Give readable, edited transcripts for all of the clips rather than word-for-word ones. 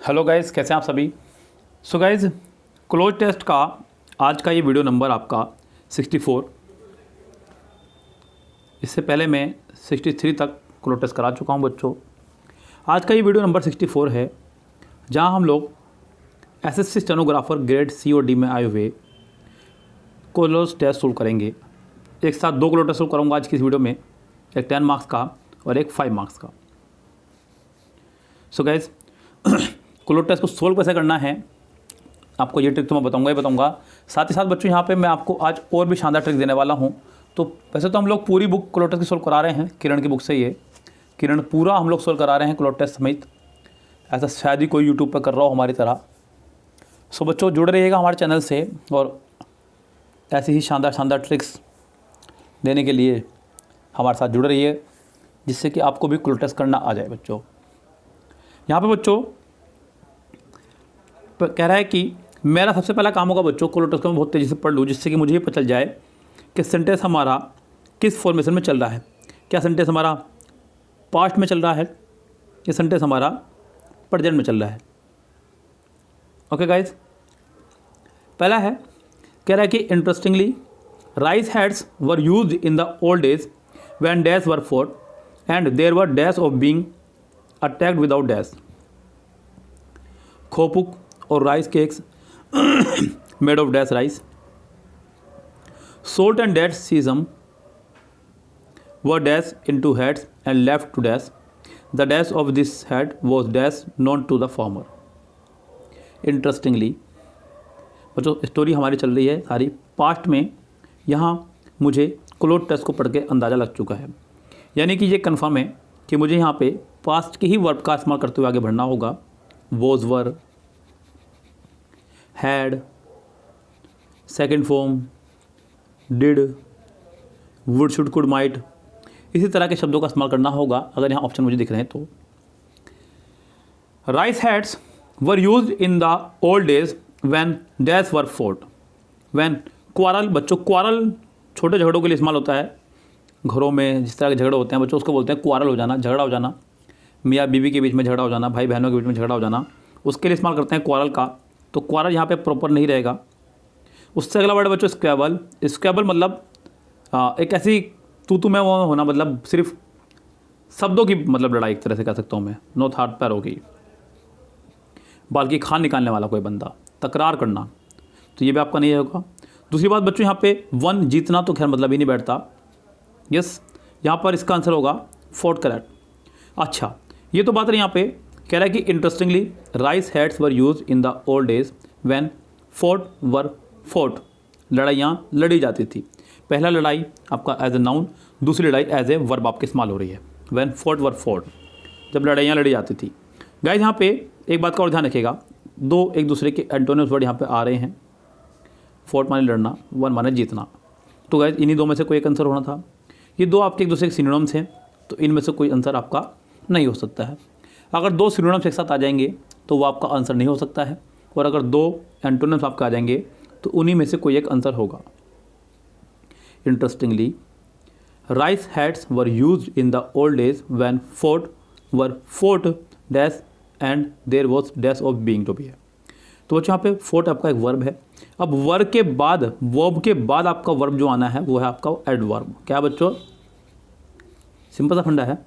Hello guys, कैसे हैं आप सभी। सो गाइस, क्लोज टेस्ट का आज का ये वीडियो नंबर आपका 64। इससे पहले मैं 63 तक क्लोज टेस्ट करा चुका हूँ बच्चों। आज का ये वीडियो नंबर 64 है, जहाँ हम लोग एसएससी स्टेनोग्राफर ग्रेड सी और डी में आए हुए क्लोज टेस्ट सोल्व करेंगे। एक साथ दो क्लोज टेस्ट सोल्व करूँगा आज की इस वीडियो में, एक 10 मार्क्स का और एक 5 मार्क्स का। सो गाइस, क्लोज टेस्ट को सोल्व कैसे करना है आपको ये ट्रिक तो मैं बताऊंगा ही बताऊंगा। साथ ही साथ बच्चों यहाँ पे मैं आपको आज और भी शानदार ट्रिक देने वाला हूँ। तो वैसे तो हम लोग पूरी बुक क्लोज टेस्ट की सोल्व करा रहे हैं, किरण की बुक से ये किरण पूरा हम लोग सोल्व करा रहे हैं क्लोज टेस्ट समेत। ऐसा शायद ही कोई यूट्यूब पर कर रहा हो हमारी तरह। सो बच्चों जुड़े रहिएगा हमारे चैनल से और ऐसी ही शानदार शानदार ट्रिक्स देने के लिए हमारे साथ जुड़े रहिए, जिससे कि आपको भी क्लोज टेस्ट करना आ जाए बच्चों। यहाँ पे बच्चों कह रहा है कि मेरा सबसे पहला काम होगा बच्चों क्लोज टेस्ट को मैं बहुत तेज़ी से पढ़ लूँ, जिससे कि मुझे ये पता चल जाए कि सेंटेंस हमारा किस फॉर्मेशन में चल रहा है। क्या सेंटेंस हमारा पास्ट में चल रहा है या सेंटेंस हमारा प्रेजेंट में चल रहा है। ओके गाइज, पहला है कह रहा है कि interestingly rice heads were used in the old days when dash were fort and there were dash of being attacked without dash. खोपुक और rice cakes made of dash rice, salt and dash sesame were dash into heads and left to dash. The dash of this head was dash known to the farmer. Interestingly, बच्चों story हमारी चल रही है सारी past में। यहाँ मुझे cloze test को पढ़ के अंदाज़ा लग चुका है, यानी कि ये कन्फर्म है कि मुझे यहाँ पे पास्ट के ही वर्ब का इस्तेमाल करते हुए आगे बढ़ना होगा। Was were, had, second form, did, would, should, could, might, इसी तरह के शब्दों का इस्तेमाल करना होगा अगर यहाँ ऑप्शन मुझे दिख रहे हैं तो। Rice heads were used in the old days when dash were fought. When quarrel, बच्चों क्वारल छोटे झगड़ों के लिए इस्तेमाल होता है। घरों में जिस तरह के झगड़े होते हैं बच्चों उसको बोलते हैं क्वारल हो जाना, झगड़ा हो जाना। मियाँ बीवी के बीच में झगड़ा हो जाना, भाई बहनों के बीच में झगड़ा हो जाना, उसके लिए इस्तेमाल करते हैं क्वारल का। तो क्वारल यहाँ पे प्रॉपर नहीं रहेगा। उससे अगला वर्ड बच्चों स्क्वैबल। स्क्वैबल मतलब एक ऐसी तू में वो होना, मतलब सिर्फ शब्दों की मतलब लड़ाई एक तरह से कह सकता हूँ मैं। नो हाथ पैरों की, बाल की खान निकालने वाला कोई बंदा, तकरार करना, तो ये भी आपका नहीं होगा। दूसरी बात बच्चों यहाँ पे वन जीतना तो खैर मतलब ही नहीं बैठता। यस, यहाँ पर इसका आंसर होगा फोर्ट, करेक्ट। अच्छा, ये तो बात रही यहाँ पे कह रहा है कि interestingly rice heads were use in the old days when fought were fought, लड़ाइयाँ लड़ी जाती थी। पहला लड़ाई आपका एज ए नाउन, दूसरी लड़ाई एज ए वर्ब आपके इस्तेमाल हो रही है। व्हेन फोर्ट वर फोर्ट, जब लड़ाइयाँ लड़ी जाती थी। गाइस यहाँ पे एक बात का और ध्यान रखिएगा, दो एक दूसरे के एंटोनिम्स वर्ड यहाँ पे आ रहे हैं। फोर्ट माने लड़ना, वन माने जीतना। तो गाइस इन्हीं दो में से कोई एक आंसर होना था। ये दो आपके एक दूसरे के सिनोनिम्स हैं, तो इनमें से कोई आंसर आपका नहीं हो सकता है। अगर दो सिनोनिम्स एक साथ आ जाएंगे तो वो आपका आंसर नहीं हो सकता है, और अगर दो एंटोनिम्स आपका आ जाएंगे तो उन्हीं में से कोई एक आंसर होगा। Interestingly rice heads were used in the old days when fought were fought dash and there was dash of being to be है। तो बच्चों यहाँ पे फोर्ट आपका एक वर्ब है। अब वर्ब के बाद आपका वर्ब जो आना है वो है आपका एडवर्ब। क्या बच्चों, सिंपल सा फंडा है।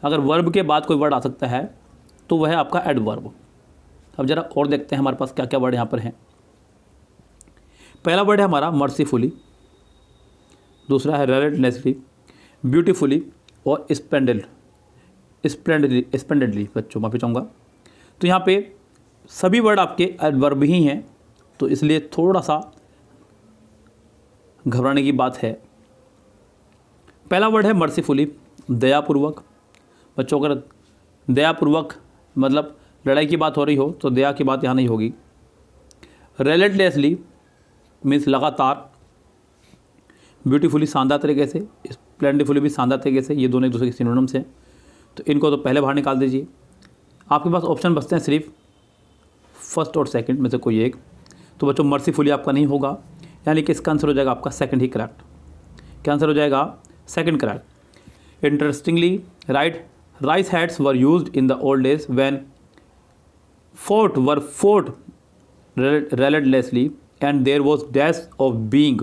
अगर वर्ब के बाद कोई वर्ड आ सकता है तो वह है आपका एडवर्ब। अब जरा और देखते हैं हमारे पास क्या क्या वर्ड यहाँ पर हैं। पहला वर्ड है हमारा मर्सीफुली, दूसरा है रेलेंटलेसली, ब्यूटीफुली और स्प्लेंडेडली बच्चों, माफ़ी चाहूँगा। तो यहाँ पे सभी वर्ड आपके एडवर्ब ही हैं, तो इसलिए थोड़ा सा घबराने की बात है। पहला वर्ड है मर्सीफुली, दयापूर्वक। बच्चों अगर दयापूर्वक मतलब लड़ाई की बात हो रही हो तो दया की बात यहाँ नहीं होगी। रेलेंटलेसली मीन्स लगातार, ब्यूटीफुली शानदार तरीके से, स्प्लेंडिफुली भी शानदार तरीके से, ये दोनों एक दूसरे के सिनोनिम्स हैं, तो इनको तो पहले बाहर निकाल दीजिए। आपके पास ऑप्शन बचते हैं सिर्फ फर्स्ट और सेकंड में से कोई एक। तो बच्चों मर्सीफुली आपका नहीं होगा, यानी कि इसका आंसर हो जाएगा आपका सेकंड ही करेक्ट। क्या आंसर हो जाएगा? Second correct. Interestingly rice heads were used in the old days when fought were fought relentlessly, and there was dash of being,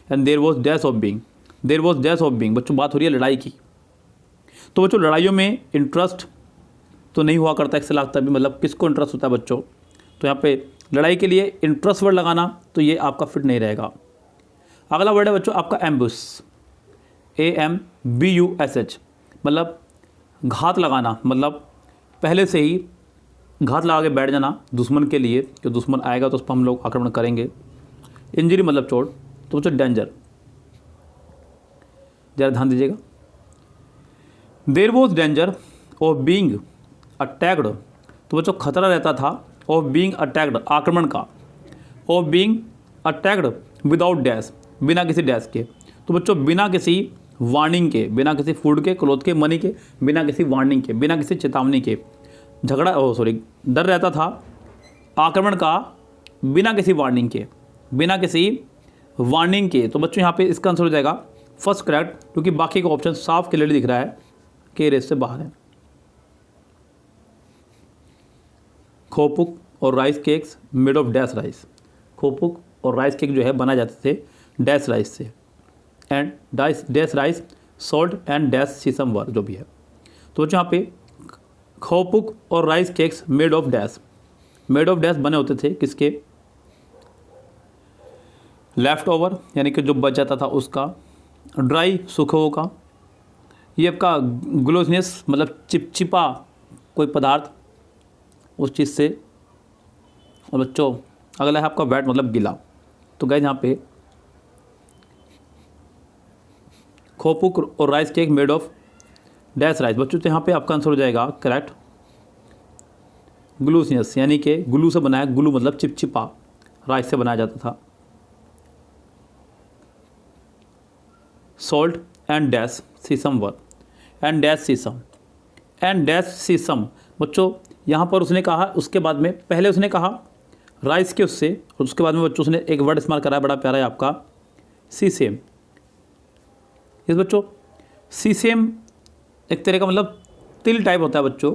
and there was dash of being, there was dash of being। बच्चों बात हो रही है लड़ाई की। तो बच्चों लड़ाइयों में इंटरेस्ट तो नहीं हुआ करता, इससे लगता भी मतलब किसको इंटरेस्ट होता है बच्चों। तो यहाँ पे लड़ाई के लिए इंटरेस्ट वर्ड लगाना तो ये आपका फिट नहीं रहेगा। अगला वर्ड है बच्चों आपका एम्बुश, AMBUSH, मतलब घात लगाना, मतलब पहले से ही घात लगा के बैठ जाना दुश्मन के लिए कि दुश्मन आएगा तो उस पर हम लोग आक्रमण करेंगे। इंजरी मतलब चोट। तो बच्चों डेंजर, ज़रा ध्यान दीजिएगा। There was danger of being attacked, तो बच्चों खतरा रहता था ऑफ बीइंग अटैक्ड, आक्रमण का, of being attacked without dash, बिना किसी डैश के। तो बच्चों बिना किसी वार्निंग के, बिना किसी फूड के, क्लोथ के, मनी के, बिना किसी वार्निंग के, बिना किसी चेतावनी के डर रहता था आक्रमण का बिना किसी वार्निंग के, बिना किसी वार्निंग के। तो बच्चों यहाँ पे इसका आंसर हो जाएगा फर्स्ट करेक्ट, क्योंकि बाकी का ऑप्शन साफ क्लियरली दिख रहा है कि रेस से बाहर है। खोपुक और rice cakes made of dash rice, खोपुक और राइस केक जो है बनाए जाते थे डैश राइस से, and dash rice salt and dash sesame were, जो भी है। तो बच्चों यहाँ पे खोपुक और rice cakes made of dash बने होते थे किसके, लेफ्ट ओवर यानी कि जो बच जाता था उसका, ड्राई सूखे हुए का, ये आपका ग्लोसियस मतलब चिपचिपा कोई पदार्थ उस चीज़ से। और बच्चों अगला है आपका वेट मतलब गीला। तो गाइस यहाँ पे खोपुक और rice cake made of dash rice, बच्चों तो यहाँ पे आपका आंसर हो जाएगा करेक्ट ग्लूसियस, यानी कि ग्लू से बनाया, ग्लू मतलब चिपचिपा, राइस से बनाया जाता था। Salt and dash sesame were, and dash sesame, and dash sesame. बच्चों यहाँ पर उसने कहा, उसके बाद में पहले उसने कहा राइस के उससे, और उसके बाद में बच्चों उसने एक वर्ड इस्तेमाल करा है बड़ा प्यारा है आपका सीसेम। इस बच्चों सीसेम एक तरह का मतलब तिल टाइप होता है बच्चों,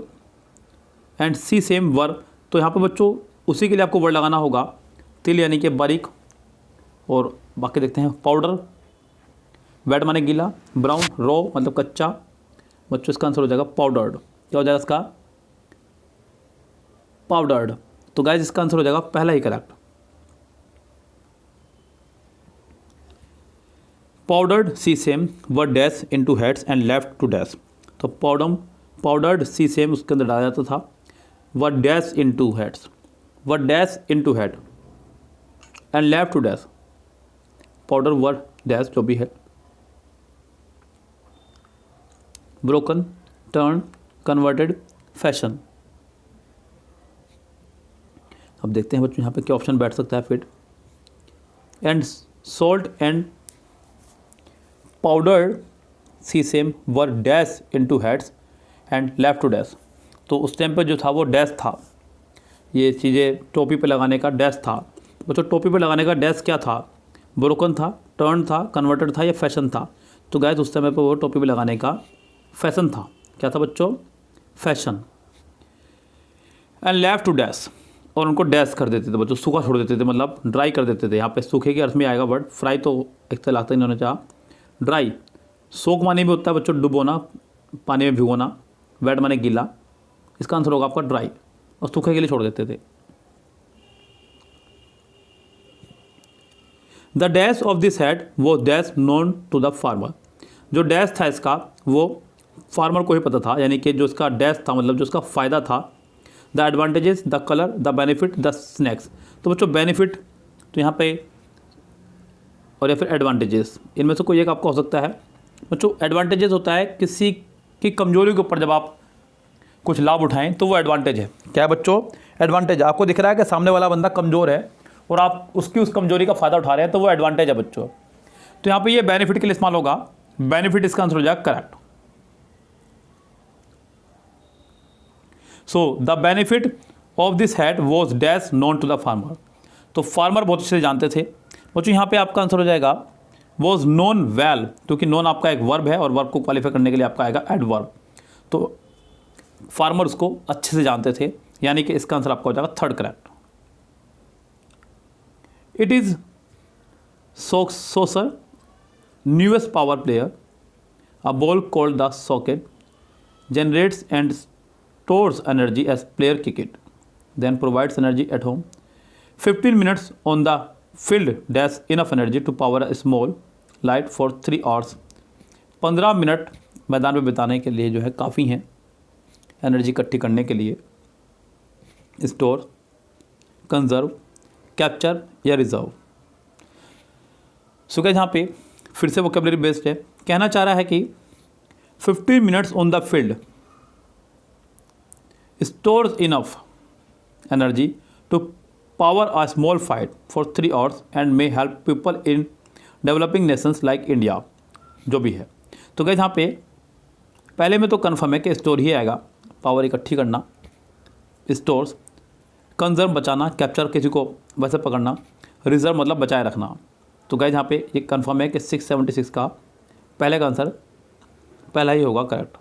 एंड सीसेम वर। तो यहाँ पर बच्चों उसी के लिए आपको वर्ड लगाना होगा तिल यानी कि बारीक, और बाकी देखते हैं पाउडर, वेट माने गीला, ब्राउन रॉ मतलब कच्चा। बच्चों इसका आंसर हो जाएगा पाउडर्ड। क्या हो जाएगा इसका, पाउडर्ड। तो गाइस इसका आंसर हो जाएगा पहला ही correct. Powdered sesame were dash into heads and left to dash. तो पाउडर्ड सीसेम उसके अंदर डाला जाता था, were dash into heads, were dash into head and left to dash, powder were dash जो भी है। Broken, turn, converted, fashion. अब देखते हैं बच्चों यहाँ पे क्या ऑप्शन बैठ सकता है fit. And salt and powdered sesame were dash into heads and left to dash. तो उस टाइम पे जो था वो डैश था, ये चीज़ें टोपी पे लगाने का डैश था। बच्चों टोपी पे लगाने का डैश क्या था, ब्रोकन था, टर्न था, कन्वर्टेड था या फैशन था। तो गाइस उस समय पे वो टोपी पे लगाने का फैशन था। क्या था बच्चों, fashion. And left to dash, और उनको डैश कर देते थे बच्चों, सूखा छोड़ देते थे, मतलब ड्राई कर देते थे। यहाँ पे सूखे के अर्थ में आएगा वर्ड, फ्राई तो एक तरह लगता ही इन्होंने चाहा। ड्राई सोख माने भी होता है बच्चों, डुबोना, पानी में भिगोना, वेट माने गीला। इसका आंसर होगा आपका ड्राई, और सूखे के लिए छोड़ देते थे। The dash of this head वो dash known to the farmer. जो डैश था इसका वो फार्मर को ही पता था, यानी कि जो इसका डैश था मतलब जो इसका फ़ायदा था। The advantages, the colour, the benefit, the snacks. तो बच्चों बेनिफिट तो यहाँ पे, और या फिर एडवांटेजेस, इनमें से कोई एक आपका हो सकता है। बच्चों एडवांटेजेस होता है किसी की कमजोरी के ऊपर जब आप कुछ लाभ उठाएं तो वो एडवांटेज है। क्या है बच्चों, एडवांटेज। आपको दिख रहा है कि सामने वाला बंदा कमज़ोर है और आप उसकी उस कमजोरी का फ़ायदा उठा रहे हैं, तो वो एडवांटेज है बच्चों। तो यहाँ पे ये बेनिफिट के लिए इस्तेमाल होगा, बेनिफिट इसका आंसर हो जाएगा correct. So the benefit of this hat was dash known to the farmer. तो फार्मर बहुत अच्छे से जानते थे बच्चों। यहाँ पे आपका आंसर हो जाएगा वॉज नोन वेल, क्योंकि नोन आपका एक वर्ब है और वर्ब को क्वालिफाई करने के लिए आपका आएगा एडवर्ब। तो फार्मर उसको अच्छे से जानते थे, यानी कि इसका आंसर आपका हो जाएगा third correct. It is soccer newest power player, a ball called the socket generates and stores energy as player kick it, then provides energy at home. 15 minutes on the field dash enough energy to power a small light for 3 hours. 15 minute मैदान में बिताने के लिए जो है काफ़ी हैं energy इकट्ठी करने के लिए। स्टोर, कंजर्व, कैप्चर या रिजर्व। सो गाइस यहाँ पे फिर से वोकैबुलरी बेस्ड है। कहना चाह रहा है कि 15 minutes on the field stores enough energy to power a small fight for 3 hours and may help people in developing nations like India, जो भी है। तो गाइस यहाँ पे पहले में तो कन्फर्म है कि स्टोर ही आएगा, पावर इकट्ठी करना, स्टोर्स, कंजर्व बचाना, कैप्चर किसी को वैसे पकड़ना, रिजर्व मतलब बचाए रखना। तो गाइस यहाँ पे ये कन्फर्म है कि 676 का पहले का आंसर पहला ही होगा correct.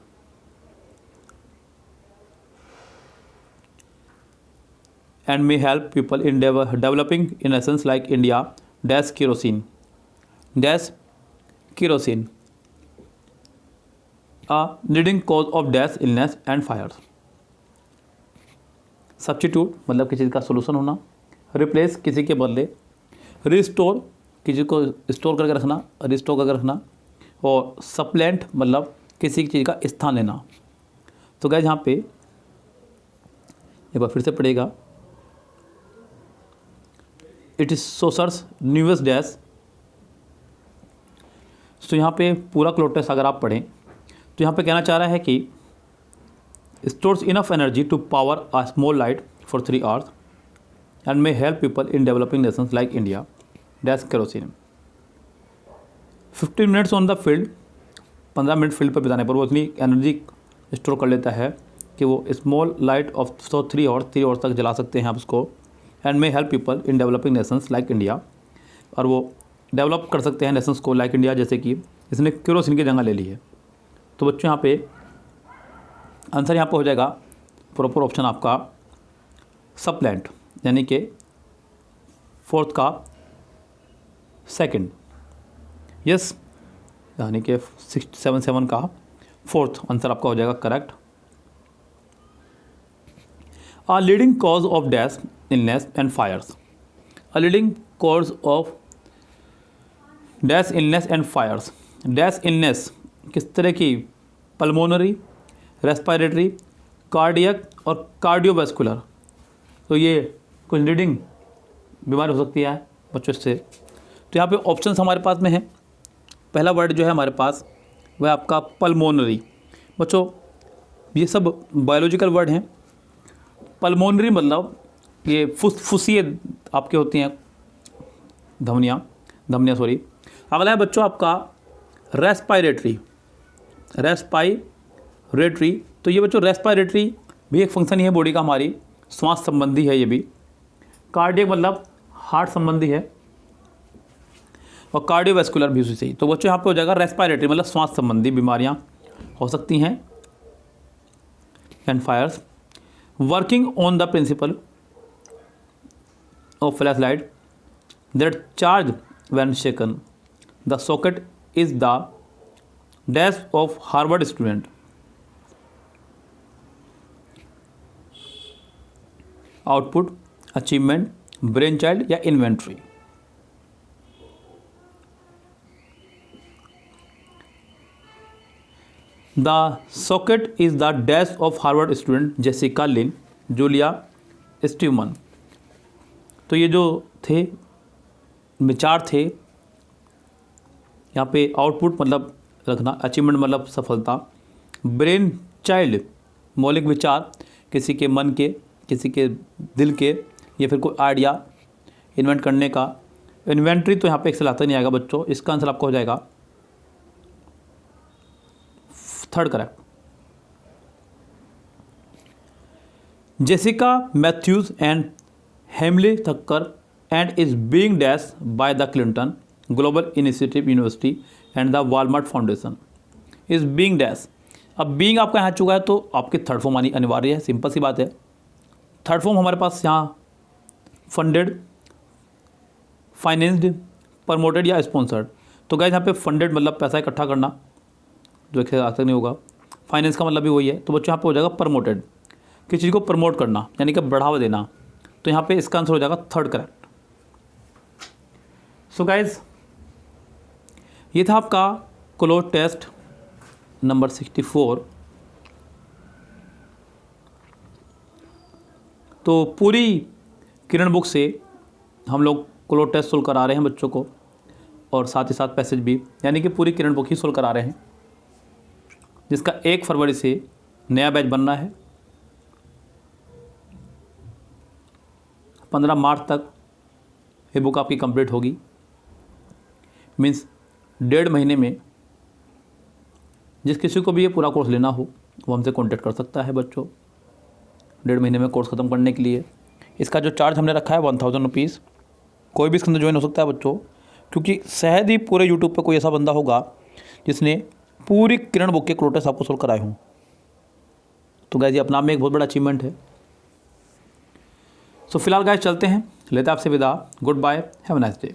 And may help people in developing in Nations like India dash kerosene a leading cause of dash illness and fire. Substitute मतलब किसी चीज़ का सोल्यूशन होना, रिप्लेस किसी के बदले, रिस्टोर किसी को स्टोर करके रखना, रिस्टोर करके रखना, और सप्लेंट मतलब किसी चीज़ का स्थान लेना। तो गाइस यहाँ पे एक बार फिर से पढ़ेगा, इट इज सोसर्स न्यूएस्ट डैश। तो यहाँ पे पूरा क्लोटेस अगर आप पढ़ें तो यहाँ पे कहना चाह रहा है कि stores enough energy to power a small light for 3 hours and may help people in developing nations like India dash kerosene. 15 minutes on the field, 15 minute field पर बिताने पर वो इतनी एनर्जी स्टोर कर लेता है कि वो स्मॉल लाइट ऑफ 3 hours तक जला सकते हैं आप उसको। And may help people in developing nations like India, और वो डेवलप कर सकते हैं नेशंस को लाइक इंडिया, जैसे कि इसने केरोसिन की जगह ले ली है। तो बच्चों यहाँ पे आंसर यहाँ पे हो जाएगा प्रॉपर ऑप्शन आपका सप्लेंट, यानी कि फोर्थ का सेकंड। यस, यानी कि 677 का फोर्थ आंसर आपका हो जाएगा correct. A leading cause of dash illness and fires. A leading cause of dash illness and fires. Dash illness किस तरह की? पल्मोनरी, रेस्पिरेटरी, कार्डियक और कार्डियोवैस्कुलर। तो ये कुछ लीडिंग बीमारी हो सकती है बच्चों से। तो यहाँ पे ऑप्शंस हमारे पास में है। पहला वर्ड जो है हमारे पास वह आपका पल्मोनरी। बच्चों ये सब बायोलॉजिकल वर्ड हैं। पल्मोनरी मतलब ये फुस्फुसिए आपके होती हैं धमनियाँ सॉरी। अगला है बच्चों आपका रेस्पिरेटरी। तो ये बच्चों रेस्पिरेटरी भी एक फंक्शन ही है बॉडी का, हमारी श्वास संबंधी है ये भी। कार्डियक मतलब हार्ट संबंधी है, और कार्डियोवैस्कुलर भी उसी से ही। तो बच्चों यहाँ पे हो जाएगा रेस्पिरेटरी मतलब श्वास संबंधी बीमारियाँ हो सकती हैं। And fires, working on the principle of flash light that charge when shaken. The socket is the dash of Harvard student. Output, achievement, brain child या inventory. The socket is the dash of Harvard student Jessica Lin Julia Stevman. तो ये जो थे विचार थे यहाँ पे, output मतलब रखना, अचीवमेंट मतलब सफलता, ब्रेन चाइल्ड मौलिक विचार किसी के मन के, किसी के दिल के, या फिर कोई आइडिया इन्वेंट करने का। इन्वेंट्री तो यहाँ पे एक्सेल आता नहीं आएगा बच्चों। इसका आंसर आपका हो जाएगा third correct. Jessica Mathews and Hemali Thakkar and is being dash by the Clinton Global Initiative University and the Walmart Foundation. Is being dash. अब बीइंग आपका यहाँ चुका है तो आपकी थर्ड फॉर्म आनी अनिवार्य है, सिंपल सी बात है। थर्ड फॉर्म हमारे पास यहाँ फंडेड, फाइनेंस्ड, प्रमोटेड या स्पॉन्सर्ड। तो गाइस यहाँ पे फंडेड मतलब पैसा इकट्ठा करना, जो एक आज तक नहीं होगा। फाइनेंस का मतलब भी वही है। तो बच्चों यहाँ पे हो जाएगा प्रमोटेड, किसी चीज़ को प्रमोट करना यानी कि बढ़ावा देना। तो यहाँ पे इसका आंसर हो जाएगा थर्ड करेक्ट। सो गाइस ये था आपका क्लोज टेस्ट नंबर 64। तो पूरी किरण बुक से हम लोग क्लोज टेस्ट सोल्व करा रहे हैं बच्चों को, और साथ ही साथ पैसेज भी, यानी कि पूरी किरण बुक ही सोल्व करा रहे हैं, जिसका 1 फरवरी से नया बैच बनना है। 15 मार्च तक ये बुक आपकी कंप्लीट होगी। मीन्स 1.5 महीने में जिस किसी को भी ये पूरा कोर्स लेना हो वो हमसे कांटेक्ट कर सकता है बच्चों, 1.5 महीने में कोर्स ख़त्म करने के लिए। इसका जो चार्ज हमने रखा है 1000 रुपीज़। कोई भी इसके अंदर ज्वाइन हो सकता है बच्चों, क्योंकि शायद ही पूरे यूट्यूब पे कोई ऐसा बंदा होगा जिसने पूरी किरण बुक के क्लोज टेस्ट आपको सोल्व कराए हों। तो गाइस ये अपना में एक बहुत बड़ा अचीवमेंट है। सो फिलहाल गाइस चलते हैं, लेते हैं आपसे विदा। Good bye, have a nice day.